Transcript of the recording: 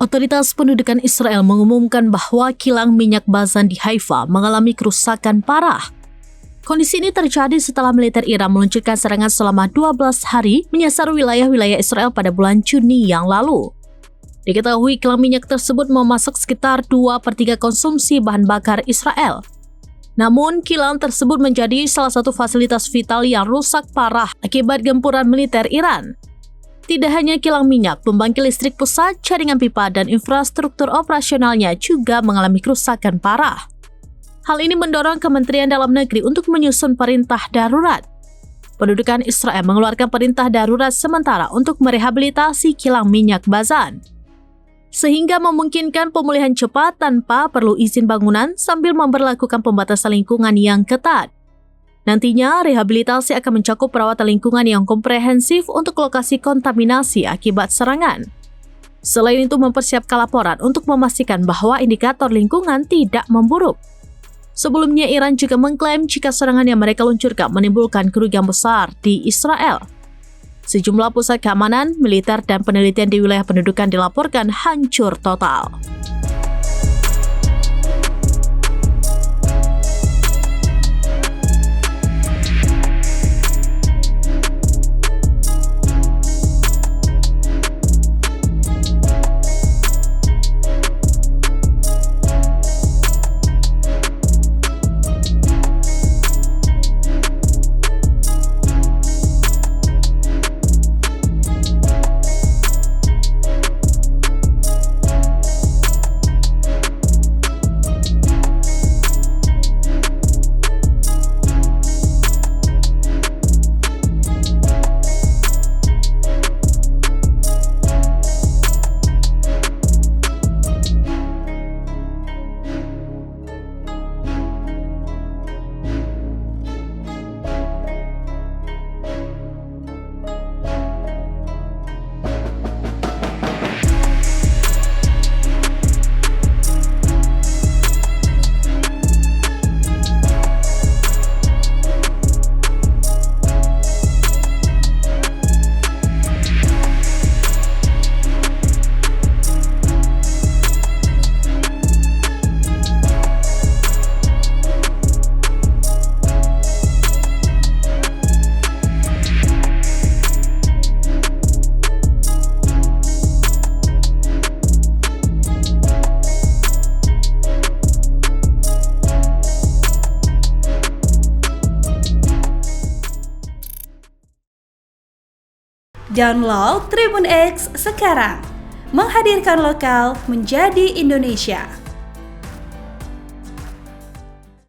Otoritas pendudukan Israel mengumumkan bahwa kilang minyak Bazan di Haifa mengalami kerusakan parah. Kondisi ini terjadi setelah militer Iran meluncurkan serangan selama 12 hari menyasar wilayah-wilayah Israel pada bulan Juni yang lalu. Diketahui kilang minyak tersebut memasak sekitar 2/3 konsumsi bahan bakar Israel. Namun, kilang tersebut menjadi salah satu fasilitas vital yang rusak parah akibat gempuran militer Iran. Tidak hanya kilang minyak, pembangkit listrik pusat, jaringan pipa, dan infrastruktur operasionalnya juga mengalami kerusakan parah. Hal ini mendorong Kementerian Dalam Negeri untuk menyusun perintah darurat. Pendudukan Israel mengeluarkan perintah darurat sementara untuk merehabilitasi kilang minyak Bazan, sehingga memungkinkan pemulihan cepat tanpa perlu izin bangunan sambil memberlakukan pembatasan lingkungan yang ketat. Nantinya, rehabilitasi akan mencakup perawatan lingkungan yang komprehensif untuk lokasi kontaminasi akibat serangan. Selain itu, mempersiapkan laporan untuk memastikan bahwa indikator lingkungan tidak memburuk. Sebelumnya, Iran juga mengklaim jika serangan yang mereka luncurkan menimbulkan kerugian besar di Israel. Sejumlah pusat keamanan, militer, dan penelitian di wilayah pendudukan dilaporkan hancur total. Download Tribun X sekarang, menghadirkan lokal menjadi Indonesia.